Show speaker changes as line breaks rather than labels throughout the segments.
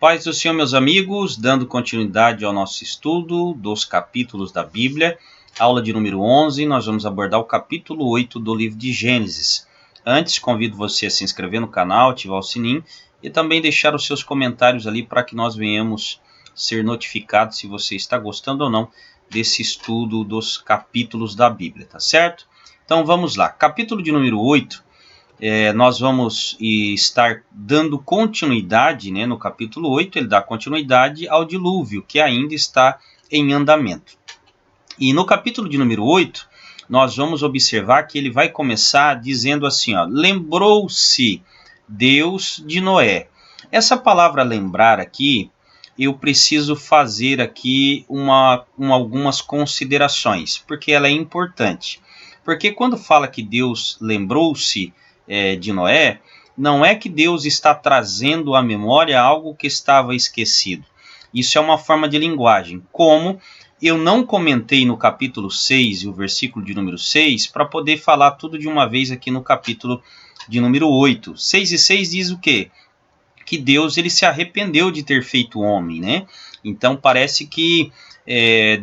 Paz do Senhor, meus amigos, dando continuidade ao nosso estudo dos capítulos da Bíblia, aula de número 11, nós vamos abordar o capítulo 8 do livro de Gênesis. Antes, convido você a se inscrever no canal, ativar o sininho e também deixar os seus comentários ali para que nós venhamos ser notificados se você está gostando ou não desse estudo dos capítulos da Bíblia, tá certo? Então vamos lá, capítulo de número 8. Nós vamos estar dando continuidade, no capítulo 8, ele dá continuidade ao dilúvio, que ainda está em andamento. E no capítulo de número 8, nós vamos observar que ele vai começar dizendo assim, lembrou-se Deus de Noé. Essa palavra lembrar aqui, eu preciso fazer aqui algumas considerações, porque ela é importante. Porque quando fala que Deus lembrou-se de Noé, não é que Deus está trazendo à memória algo que estava esquecido. Isso é uma forma de linguagem. Como eu não comentei no capítulo 6 e o versículo de número 6, para poder falar tudo de uma vez aqui no capítulo de número 8. 6 e 6 diz o quê? Que Deus ele se arrependeu de ter feito o homem, né? Então parece que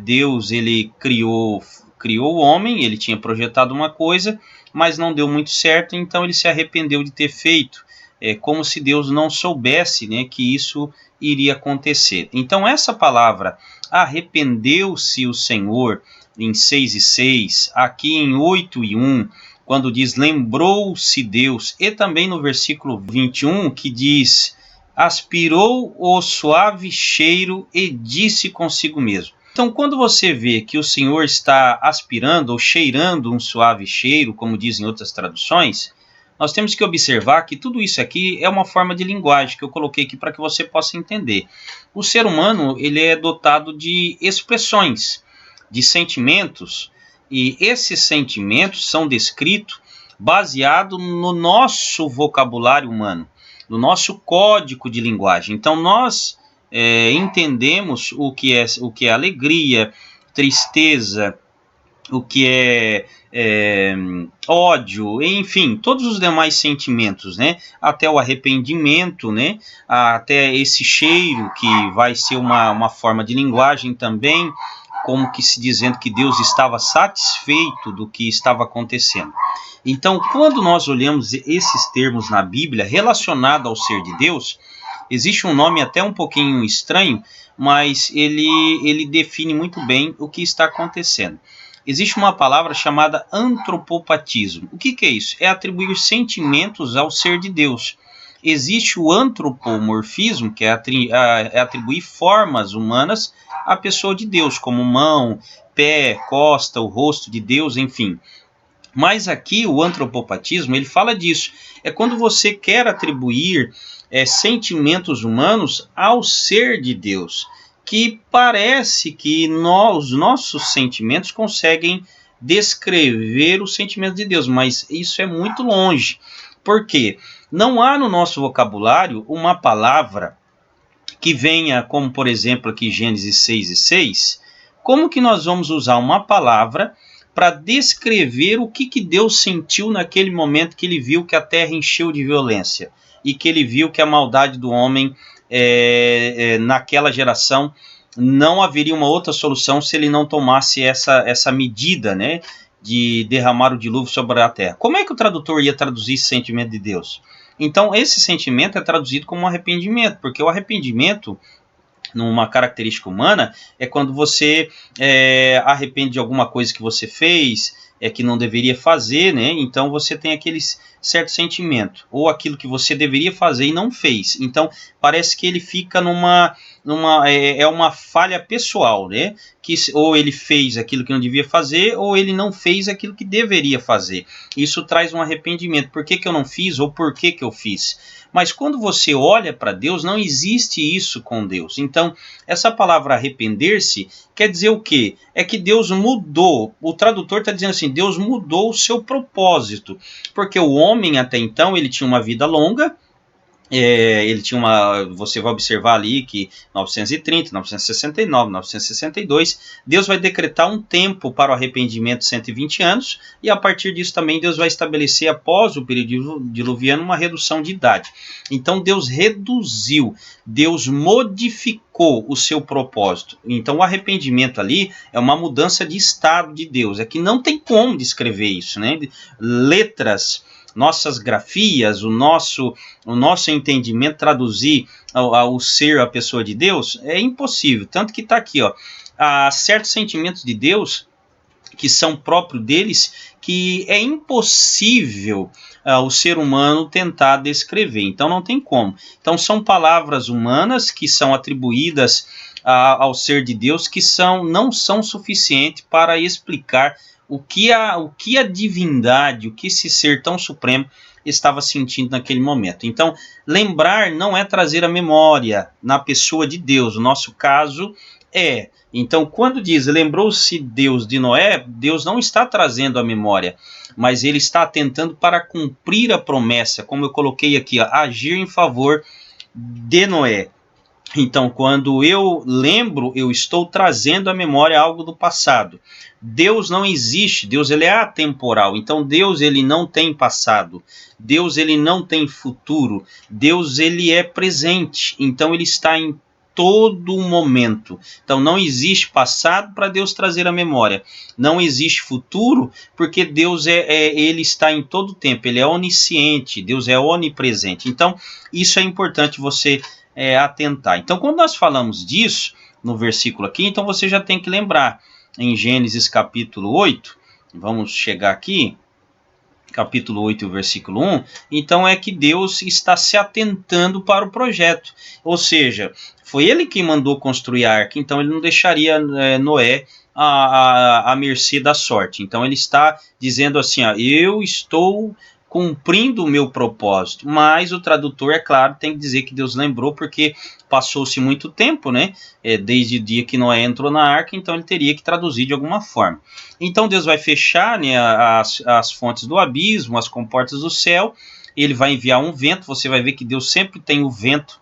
Deus ele criou o homem, ele tinha projetado uma coisa, mas não deu muito certo, então ele se arrependeu de ter feito. É como se Deus não soubesse, que isso iria acontecer. Então essa palavra, arrependeu-se o Senhor, em 6 e 6, aqui em 8 e 1, quando diz lembrou-se Deus, e também no versículo 21, que diz, aspirou o suave cheiro e disse consigo mesmo. Então, quando você vê que o Senhor está aspirando ou cheirando um suave cheiro, como dizem outras traduções, nós temos que observar que tudo isso aqui é uma forma de linguagem que eu coloquei aqui para que você possa entender. O ser humano ele é dotado de expressões, de sentimentos, e esses sentimentos são descritos baseado no nosso vocabulário humano, no nosso código de linguagem. Então, nós entendemos o que é alegria, tristeza, o que é ódio, enfim, todos os demais sentimentos, até o arrependimento, até esse cheiro que vai ser uma forma de linguagem também, como que se dizendo que Deus estava satisfeito do que estava acontecendo. Então, quando nós olhamos esses termos na Bíblia relacionados ao ser de Deus, existe um nome até um pouquinho estranho, mas ele define muito bem o que está acontecendo. Existe uma palavra chamada antropopatismo. O que é isso? É atribuir sentimentos ao ser de Deus. Existe o antropomorfismo, que é atribuir formas humanas à pessoa de Deus, como mão, pé, costa, o rosto de Deus, enfim. Mas aqui o antropopatismo, ele fala disso. É quando você quer atribuir sentimentos humanos ao ser de Deus, que parece que os nossos sentimentos conseguem descrever o sentimento de Deus, mas isso é muito longe. Por quê? Não há no nosso vocabulário uma palavra que venha, como por exemplo aqui Gênesis 6 e 6, como que nós vamos usar uma palavra para descrever o que Deus sentiu naquele momento que ele viu que a terra encheu de violência e que ele viu que a maldade do homem naquela geração não haveria uma outra solução se ele não tomasse essa medida, de derramar o dilúvio sobre a terra. Como é que o tradutor ia traduzir esse sentimento de Deus? Então esse sentimento é traduzido como um arrependimento, porque o arrependimento, numa característica humana, é quando você arrepende de alguma coisa que você fez, que não deveria fazer, então você tem aquele certo sentimento, ou aquilo que você deveria fazer e não fez. Então parece que ele fica uma falha pessoal, que ou ele fez aquilo que não devia fazer, ou ele não fez aquilo que deveria fazer. Isso traz um arrependimento. Por que eu não fiz, ou por que eu fiz? Mas quando você olha para Deus, não existe isso com Deus. Então, essa palavra arrepender-se quer dizer o quê? É que Deus mudou. O tradutor está dizendo assim, Deus mudou o seu propósito. Porque o homem até então, ele tinha uma vida longa, Ele tinha você vai observar ali que 930, 969, 962, Deus vai decretar um tempo para o arrependimento de 120 anos, e a partir disso também Deus vai estabelecer, após o período diluviano, uma redução de idade. Então Deus reduziu, Deus modificou o seu propósito. Então o arrependimento ali é uma mudança de estado de Deus, é que não tem como descrever isso, né? Letras, nossas grafias, o nosso entendimento traduzir ao ser a pessoa de Deus é impossível. Tanto que está aqui, ó, há certos sentimentos de Deus que são próprios deles, que é impossível o ser humano tentar descrever. Então não tem como. Então são palavras humanas que são atribuídas ao ser de Deus, que não são suficientes para explicar o que a divindade, o que esse ser tão supremo estava sentindo naquele momento. Então, lembrar não é trazer a memória na pessoa de Deus. O nosso caso é. Então, quando diz, lembrou-se Deus de Noé, Deus não está trazendo a memória, mas ele está atentando para cumprir a promessa, como eu coloquei aqui, ó, agir em favor de Noé. Então, quando eu lembro, eu estou trazendo à memória algo do passado. Deus não existe, Deus ele é atemporal. Então, Deus ele não tem passado. Deus ele não tem futuro. Deus ele é presente. Então, ele está em todo momento. Então, não existe passado para Deus trazer a memória. Não existe futuro, porque Deus ele está em todo tempo. Ele é onisciente, Deus é onipresente. Então, isso é importante você atentar. Então, quando nós falamos disso, no versículo aqui, então você já tem que lembrar, em Gênesis capítulo 8, vamos chegar aqui, capítulo 8, versículo 1, então é que Deus está se atentando para o projeto, ou seja, foi ele que mandou construir a arca, então ele não deixaria Noé à mercê da sorte. Então ele está dizendo assim, ó, eu estou cumprindo o meu propósito, mas o tradutor, é claro, tem que dizer que Deus lembrou, porque passou-se muito tempo, né? Desde o dia que Noé entrou na arca, então ele teria que traduzir de alguma forma. Então Deus vai fechar, né, as fontes do abismo, as comportas do céu, ele vai enviar um vento, você vai ver que Deus sempre tem o vento,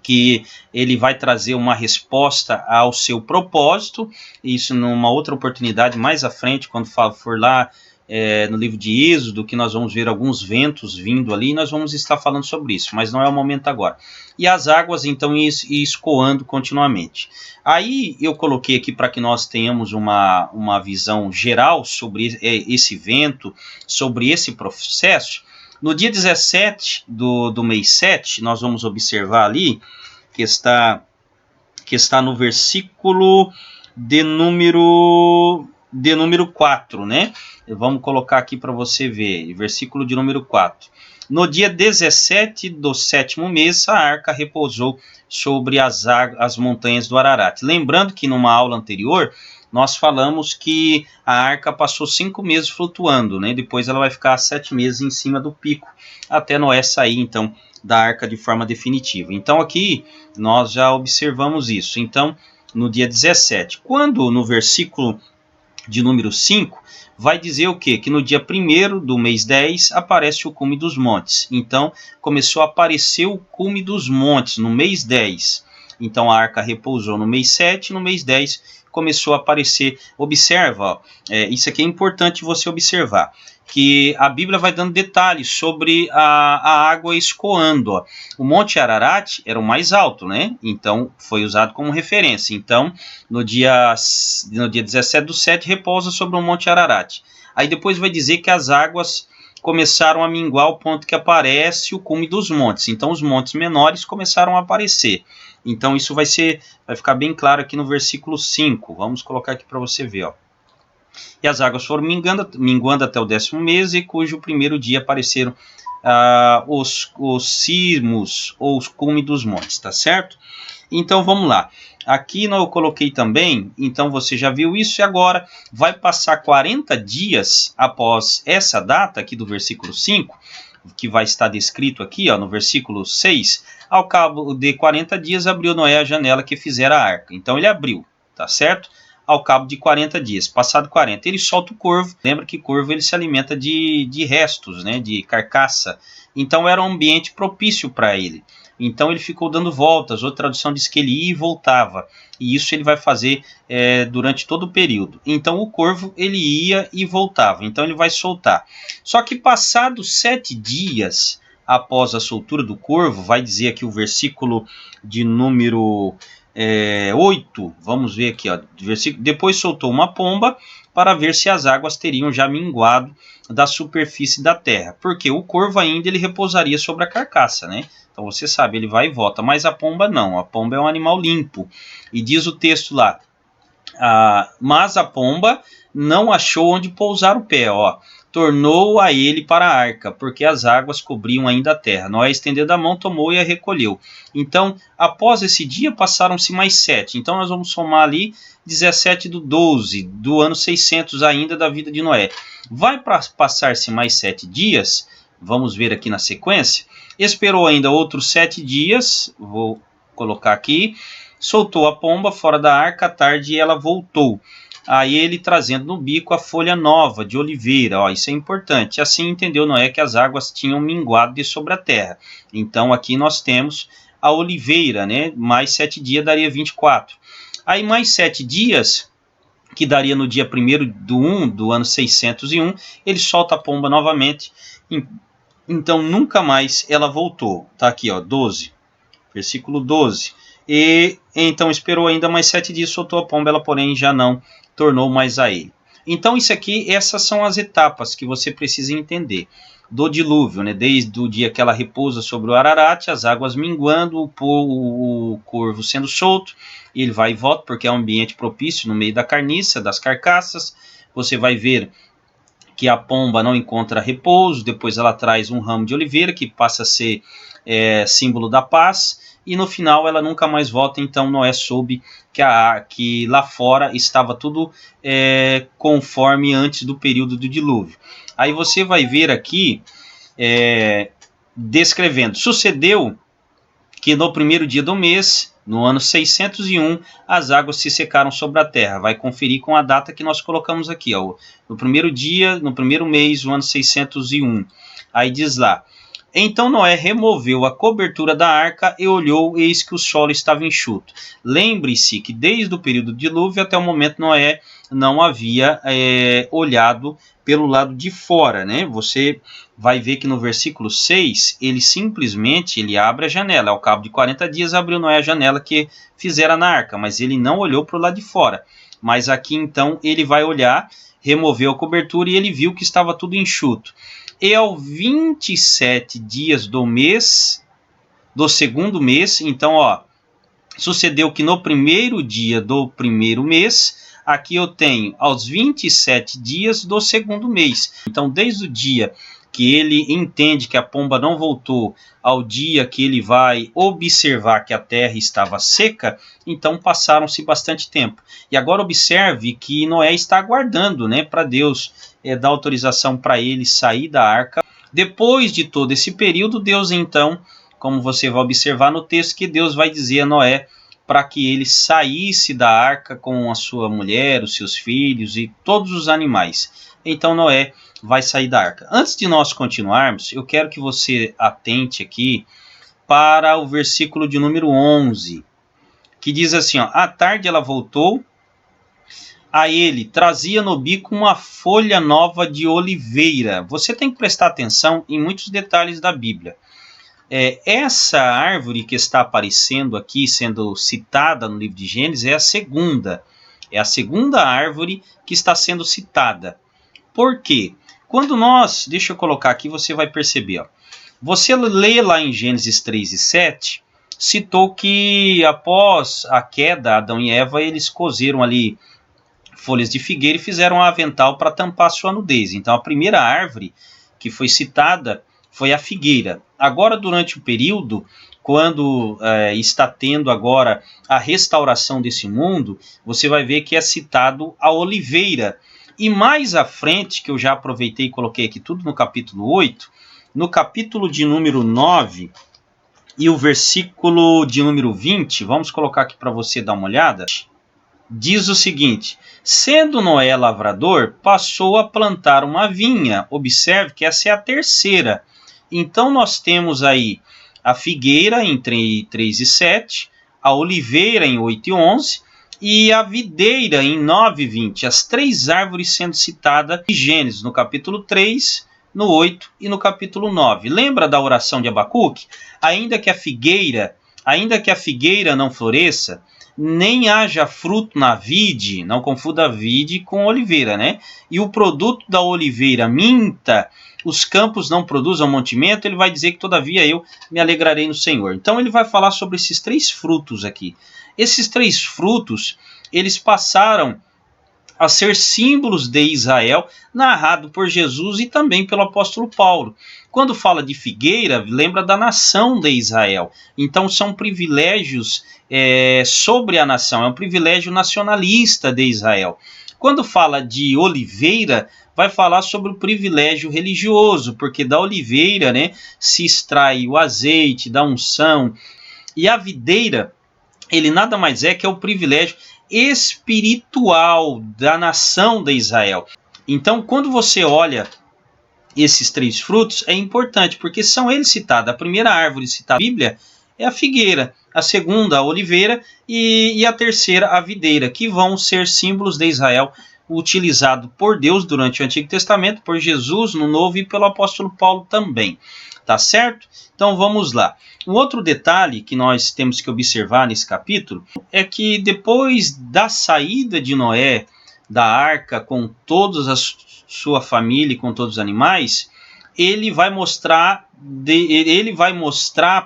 que ele vai trazer uma resposta ao seu propósito, isso numa outra oportunidade mais à frente, quando for lá no livro de Êxodo, que nós vamos ver alguns ventos vindo ali, nós vamos estar falando sobre isso, mas não é o momento agora. E as águas, então, escoando continuamente. Aí eu coloquei aqui para que nós tenhamos uma visão geral sobre esse vento, sobre esse processo. No dia 17 do mês 7, nós vamos observar ali, que está no versículo de número 4, né? Vamos colocar aqui para você ver, versículo de número 4. No dia 17 do 7º mês, a arca repousou sobre as montanhas do Ararat. Lembrando que numa aula anterior, nós falamos que a arca passou 5 meses flutuando, né? Depois ela vai ficar 7 meses em cima do pico, até Noé sair, então, da arca de forma definitiva. Então aqui nós já observamos isso. Então, no dia 17, quando no versículo de número 5, vai dizer o quê? Que no dia 1º do mês 10 aparece o cume dos montes. Então, começou a aparecer o cume dos montes no mês 10. Então, a arca repousou no mês 7, no mês 10 começou a aparecer. Observa, ó, isso aqui é importante você observar, que a Bíblia vai dando detalhes sobre a água escoando. Ó. O Monte Ararat era o mais alto, né? Então, foi usado como referência. Então, no dia 17 do 7, repousa sobre o Monte Ararat. Aí depois vai dizer que as águas começaram a minguar ao ponto que aparece o cume dos montes. Então, os montes menores começaram a aparecer. Então, isso vai ficar bem claro aqui no versículo 5. Vamos colocar aqui para você ver, ó. E as águas foram minguando até o 10º mês, e cujo primeiro dia apareceram os cimos, ou os cumes dos montes, tá certo? Então vamos lá. Aqui eu coloquei também, então você já viu isso, e agora vai passar 40 dias após essa data aqui do versículo 5, que vai estar descrito aqui, ó, no versículo 6, ao cabo de 40 dias abriu Noé a janela que fizera a arca. Então ele abriu, tá certo? Ao cabo de 40 dias, passado 40, ele solta o corvo. Lembra que corvo ele se alimenta de restos, né, de carcaça Então era um ambiente propício para ele. Então ele ficou dando voltas. Outra tradução diz que ele ia e voltava. E isso ele vai fazer durante todo o período. Então o corvo ele ia e voltava. Então ele vai soltar. Só que passados 7 dias após a soltura do corvo, vai dizer aqui o versículo de número 8. Vamos ver aqui. Ó, depois soltou uma pomba para ver se as águas teriam já minguado da superfície da terra. Porque o corvo ainda ele repousaria sobre a carcaça, né? Então você sabe, ele vai e volta, mas a pomba não, a pomba é um animal limpo. E diz o texto lá, mas a pomba não achou onde pousar o pé, ó. Tornou a ele para a arca, porque as águas cobriam ainda a terra. Noé, estendendo a mão, tomou e a recolheu. Então, após esse dia, passaram-se mais 7. Então, nós vamos somar ali 17 do 12, do ano 600 ainda da vida de Noé. Vai passar-se mais 7 dias, vamos ver aqui na sequência. Esperou ainda outros 7 dias, vou colocar aqui. Soltou a pomba fora da arca, à tarde ela voltou. Aí ele trazendo no bico a folha nova de oliveira, ó, isso é importante. Assim entendeu Noé que as águas tinham minguado de sobre a terra. Então aqui nós temos a oliveira, né? Mais 7 dias daria 24. Aí mais 7 dias, que daria no dia 1º do 1 do ano 601, ele solta a pomba novamente. Então nunca mais ela voltou. Tá aqui, ó, 12, versículo 12. E então esperou ainda mais 7 dias, soltou a pomba, ela porém já não tornou mais a ele. Então isso aqui, essas são as etapas que você precisa entender do dilúvio, né? Desde o dia que ela repousa sobre o Ararat, as águas minguando, o corvo sendo solto, ele vai e volta porque é um ambiente propício no meio da carniça, das carcaças. Você vai ver que a pomba não encontra repouso, depois ela traz um ramo de oliveira que passa a ser símbolo da paz, e no final ela nunca mais volta. Então Noé soube que lá fora estava tudo conforme antes do período do dilúvio. Aí você vai ver aqui, descrevendo, sucedeu que no 1º dia do mês, no ano 601, as águas se secaram sobre a terra. Vai conferir com a data que nós colocamos aqui, ó, no 1º dia, no 1º mês, no ano 601. Aí diz lá, então Noé removeu a cobertura da arca e olhou, eis que o solo estava enxuto. Lembre-se que desde o período do dilúvio até o momento Noé não havia olhado pelo lado de fora, né? Você vai ver que no versículo 6, ele simplesmente abre a janela. Ao cabo de 40 dias abriu Noé a janela que fizera na arca, mas ele não olhou para o lado de fora. Mas aqui então ele vai olhar, removeu a cobertura e ele viu que estava tudo enxuto. E ao 27 dias do mês, do 2º mês, então ó, sucedeu que no 1º dia do 1º mês, aqui eu tenho aos 27 dias do 2º mês. Então desde o dia que ele entende que a pomba não voltou, ao dia que ele vai observar que a terra estava seca, então passaram-se bastante tempo. E agora observe que Noé está aguardando, né, para Deus dar autorização para ele sair da arca. Depois de todo esse período, Deus então, como você vai observar no texto, que Deus vai dizer a Noé para que ele saísse da arca com a sua mulher, os seus filhos e todos os animais. Então Noé vai sair da arca. Antes de nós continuarmos, eu quero que você atente aqui para o versículo de número 11, que diz assim, ó, à tarde ela voltou a ele, trazia no bico uma folha nova de oliveira. Você tem que prestar atenção em muitos detalhes da Bíblia. Essa árvore que está aparecendo aqui, sendo citada no livro de Gênesis, é a segunda. É a segunda árvore que está sendo citada. Por quê? Quando nós, deixa eu colocar aqui, você vai perceber. Ó. Você lê lá em Gênesis 3 e 7, citou que após a queda, Adão e Eva, eles cozeram ali folhas de figueira e fizeram um avental para tampar sua nudez. Então a primeira árvore que foi citada foi a figueira. Agora, durante o período, quando está tendo agora a restauração desse mundo, você vai ver que é citado a oliveira. E mais à frente, que eu já aproveitei e coloquei aqui tudo no capítulo 8, no capítulo de número 9 e o versículo de número 20, vamos colocar aqui para você dar uma olhada, diz o seguinte, sendo Noé lavrador, passou a plantar uma vinha. Observe que essa é a terceira. Então nós temos aí a figueira em 3 e 7, a oliveira em 8 e 11 e a videira em 9 e 20. As três árvores sendo citadas em Gênesis, no capítulo 3, no 8 e no capítulo 9. Lembra da oração de Abacuque? Ainda que a figueira não floresça, nem haja fruto na vide, não confunda a vide com oliveira, né? E o produto da oliveira minta, os campos não produzam mantimento, ele vai dizer que todavia eu me alegrarei no Senhor. Então ele vai falar sobre esses três frutos aqui. Esses três frutos, eles passaram a ser símbolos de Israel, narrado por Jesus e também pelo apóstolo Paulo. Quando fala de figueira, lembra da nação de Israel. Então são privilégios sobre a nação, é um privilégio nacionalista de Israel. Quando fala de oliveira, vai falar sobre o privilégio religioso, porque da oliveira, né, se extrai o azeite, da unção, e a videira, ele nada mais é que o privilégio espiritual da nação de Israel. Então, quando você olha esses três frutos, é importante, porque são eles citados. A primeira árvore citada na Bíblia é a figueira, a segunda a oliveira e a terceira a videira, que vão ser símbolos de Israel, utilizado por Deus durante o Antigo Testamento, por Jesus no Novo e pelo apóstolo Paulo também. Tá certo? Então vamos lá. Um outro detalhe que nós temos que observar nesse capítulo é que depois da saída de Noé da arca com toda a sua família e com todos os animais, ele vai mostrar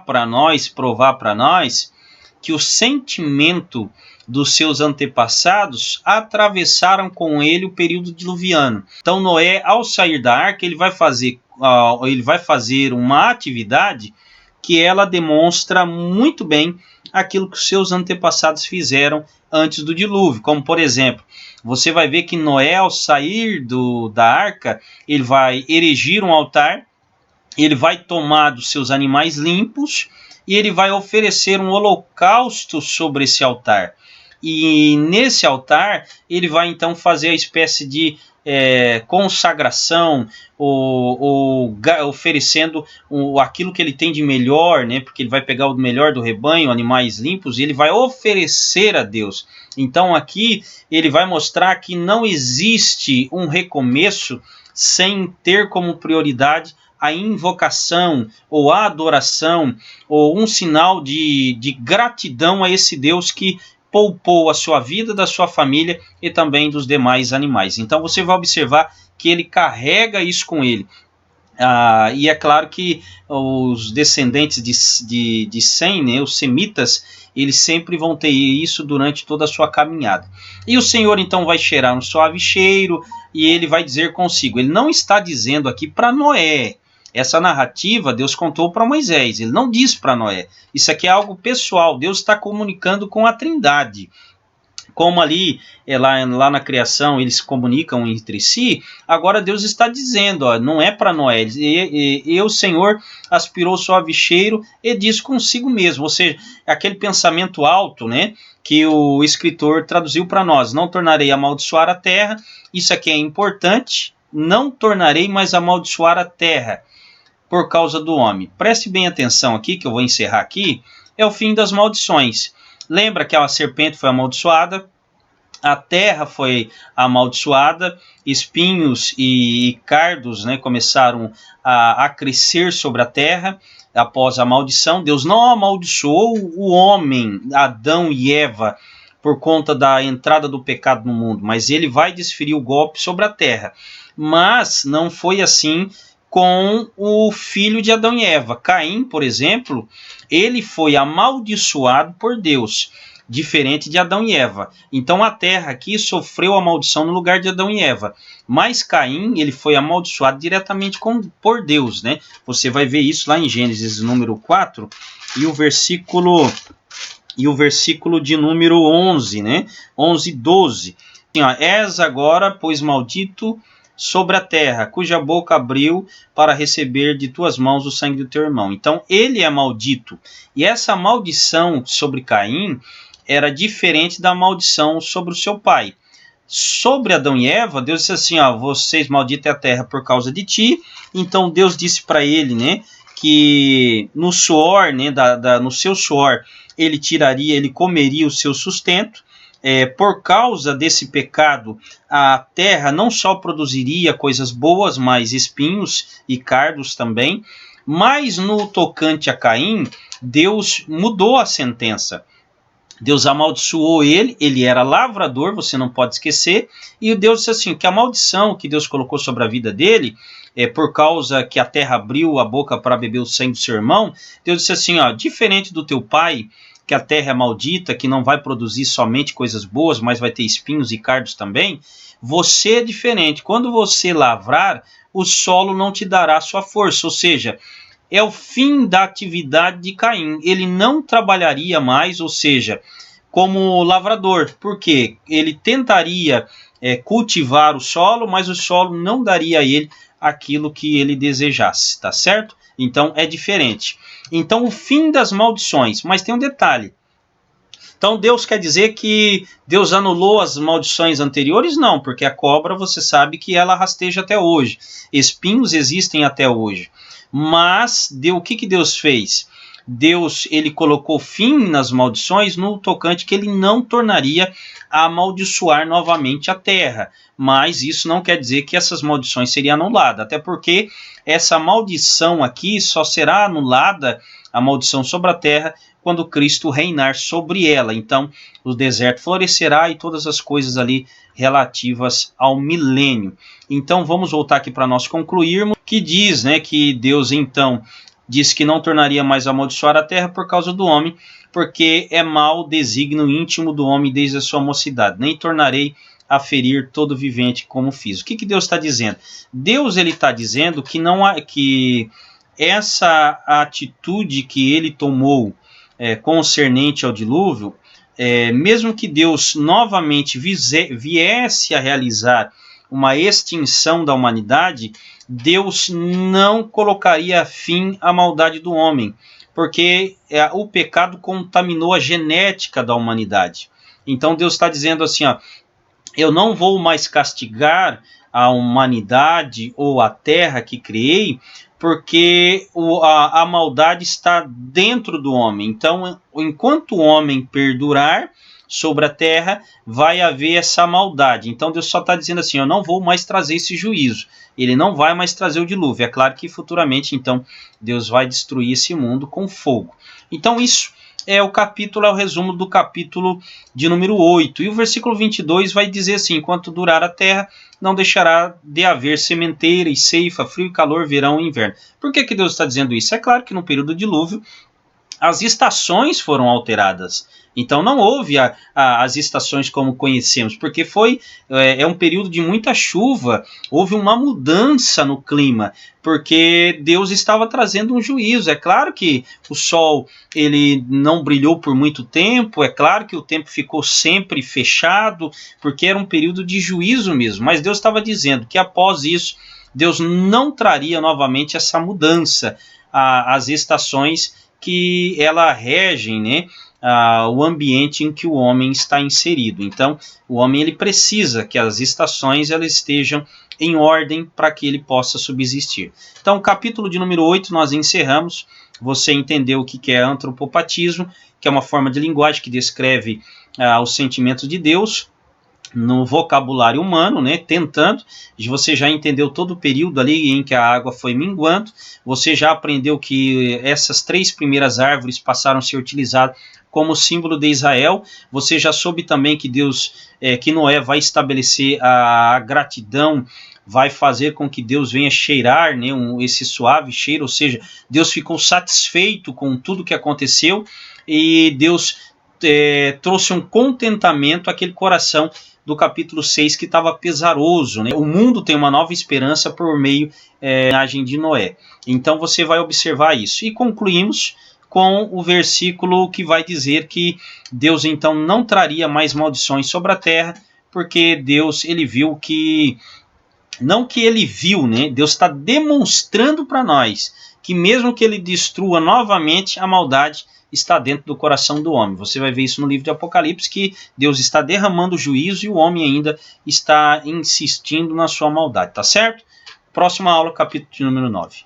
para nós, provar para nós, que o sentimento dos seus antepassados atravessaram com ele o período diluviano. Então Noé, ao sair da arca, ele vai fazer uma atividade que ela demonstra muito bem aquilo que os seus antepassados fizeram antes do dilúvio. Como, por exemplo, você vai ver que Noé, ao sair da arca, ele vai erigir um altar, ele vai tomar dos seus animais limpos e ele vai oferecer um holocausto sobre esse altar. E nesse altar, ele vai então fazer a espécie de consagração, oferecendo aquilo que ele tem de melhor, né? Porque ele vai pegar o melhor do rebanho, animais limpos, e ele vai oferecer a Deus. Então aqui ele vai mostrar que não existe um recomeço sem ter como prioridade a invocação, ou a adoração, ou um sinal de gratidão a esse Deus que poupou a sua vida, da sua família e também dos demais animais. Então você vai observar que ele carrega isso com ele. E é claro que os descendentes de Sem, né, os semitas, eles sempre vão ter isso durante toda a sua caminhada. E o Senhor então vai cheirar um suave cheiro e ele vai dizer consigo. Ele não está dizendo aqui para Noé. Essa narrativa Deus contou para Moisés, ele não diz para Noé. Isso aqui é algo pessoal, Deus está comunicando com a Trindade. Como ali, lá na criação, eles se comunicam entre si, agora Deus está dizendo, não é para Noé. E o Senhor aspirou suave cheiro e disse consigo mesmo, ou seja, aquele pensamento alto, né, que o escritor traduziu para nós. Não tornarei a amaldiçoar a terra, isso aqui é importante, não tornarei mais a amaldiçoar a terra por causa do homem. Preste bem atenção aqui, que eu vou encerrar aqui, é o fim das maldições. Lembra que a serpente foi amaldiçoada, a terra foi amaldiçoada, espinhos e cardos, né, começaram a crescer sobre a terra após a maldição. Deus não amaldiçoou o homem, Adão e Eva, por conta da entrada do pecado no mundo, mas ele vai desferir o golpe sobre a terra. Mas não foi assim com o filho de Adão e Eva. Caim, por exemplo, ele foi amaldiçoado por Deus, diferente de Adão e Eva. Então a terra aqui sofreu a maldição no lugar de Adão e Eva. Mas Caim, ele foi amaldiçoado diretamente por Deus, né? Você vai ver isso lá em Gênesis número 4 e o versículo de número 11, né? 11 e 12. Assim, ó, és agora, pois maldito sobre a terra, cuja boca abriu para receber de tuas mãos o sangue do teu irmão. Então ele é maldito. E essa maldição sobre Caim era diferente da maldição sobre o seu pai. Sobre Adão e Eva, Deus disse assim, ó, vocês malditos é a terra por causa de ti. Então Deus disse para ele, né, que no suor, né, no seu suor, ele comeria o seu sustento. Por causa desse pecado, a terra não só produziria coisas boas, mas espinhos e cardos também. Mas no tocante a Caim, Deus mudou a sentença. Deus amaldiçoou ele era lavrador, você não pode esquecer, e Deus disse assim, que a maldição que Deus colocou sobre a vida dele, por causa que a terra abriu a boca para beber o sangue do seu irmão, Deus disse assim, diferente do teu pai, que a terra é maldita, que não vai produzir somente coisas boas, mas vai ter espinhos e cardos também, você é diferente. Quando você lavrar, o solo não te dará sua força, ou seja, é o fim da atividade de Caim. Ele não trabalharia mais, ou seja, como lavrador, porque ele tentaria cultivar o solo, mas o solo não daria a ele aquilo que ele desejasse, tá certo? Então é diferente. Então o fim das maldições, mas tem um detalhe. Então Deus quer dizer que Deus anulou as maldições anteriores? Não, porque a cobra você sabe que ela rasteja até hoje. Espinhos existem até hoje. Mas o que Deus fez? Deus ele colocou fim nas maldições no tocante que ele não tornaria a amaldiçoar novamente a terra. Mas isso não quer dizer que essas maldições seriam anuladas. Até porque essa maldição aqui só será anulada, a maldição sobre a terra, quando Cristo reinar sobre ela. Então o deserto florescerá e todas as coisas ali relativas ao milênio. Então vamos voltar aqui para nós concluirmos, que diz, né, que Deus então disse que não tornaria mais a amaldiçoar a terra por causa do homem, porque é mau desígnio íntimo do homem desde a sua mocidade, nem tornarei a ferir todo vivente como fiz. O que Deus está dizendo? Deus ele está dizendo que não há, que essa atitude que ele tomou concernente ao dilúvio, mesmo que Deus novamente viesse a realizar uma extinção da humanidade, Deus não colocaria fim à maldade do homem, porque o pecado contaminou a genética da humanidade. Então Deus está dizendo assim, eu não vou mais castigar a humanidade ou a terra que criei, porque a maldade está dentro do homem. Então, enquanto o homem perdurar sobre a terra, vai haver essa maldade. Então Deus só está dizendo assim, eu não vou mais trazer esse juízo. Ele não vai mais trazer o dilúvio. É claro que futuramente, então, Deus vai destruir esse mundo com fogo. Então isso é o resumo do capítulo de número 8. E o versículo 22 vai dizer assim, enquanto durar a terra, não deixará de haver sementeira e ceifa, frio e calor, verão e inverno. Por que Deus está dizendo isso? É claro que no período do dilúvio, as estações foram alteradas. Então não houve as estações como conhecemos, porque é um período de muita chuva, houve uma mudança no clima, porque Deus estava trazendo um juízo. É claro que o sol ele não brilhou por muito tempo, é claro que o tempo ficou sempre fechado, porque era um período de juízo mesmo, mas Deus estava dizendo que após isso, Deus não traria novamente essa mudança, as estações que ela regem, né, o ambiente em que o homem está inserido. Então, o homem ele precisa que as estações elas estejam em ordem para que ele possa subsistir. Então, o capítulo de número 8 nós encerramos. Você entendeu o que é antropopatismo, que é uma forma de linguagem que descreve os sentimentos de Deus no vocabulário humano, né, tentando. Você já entendeu todo o período ali em que a água foi minguando, você já aprendeu que essas 3 primeiras árvores passaram a ser utilizadas como símbolo de Israel, você já soube também que que Noé vai estabelecer a gratidão, vai fazer com que Deus venha cheirar, né, esse suave cheiro, ou seja, Deus ficou satisfeito com tudo que aconteceu e Deus trouxe um contentamento àquele coração do capítulo 6 que estava pesaroso, né? O mundo tem uma nova esperança por meio da imagem de Noé. Então você vai observar isso. E concluímos com o versículo que vai dizer que Deus então não traria mais maldições sobre a terra, porque Deus ele viu que, não que ele viu, né? Deus está demonstrando para nós que mesmo que ele destrua novamente, a maldade está dentro do coração do homem. Você vai ver isso no livro de Apocalipse, que Deus está derramando juízo e o homem ainda está insistindo na sua maldade, tá certo? Próxima aula, capítulo de número 9.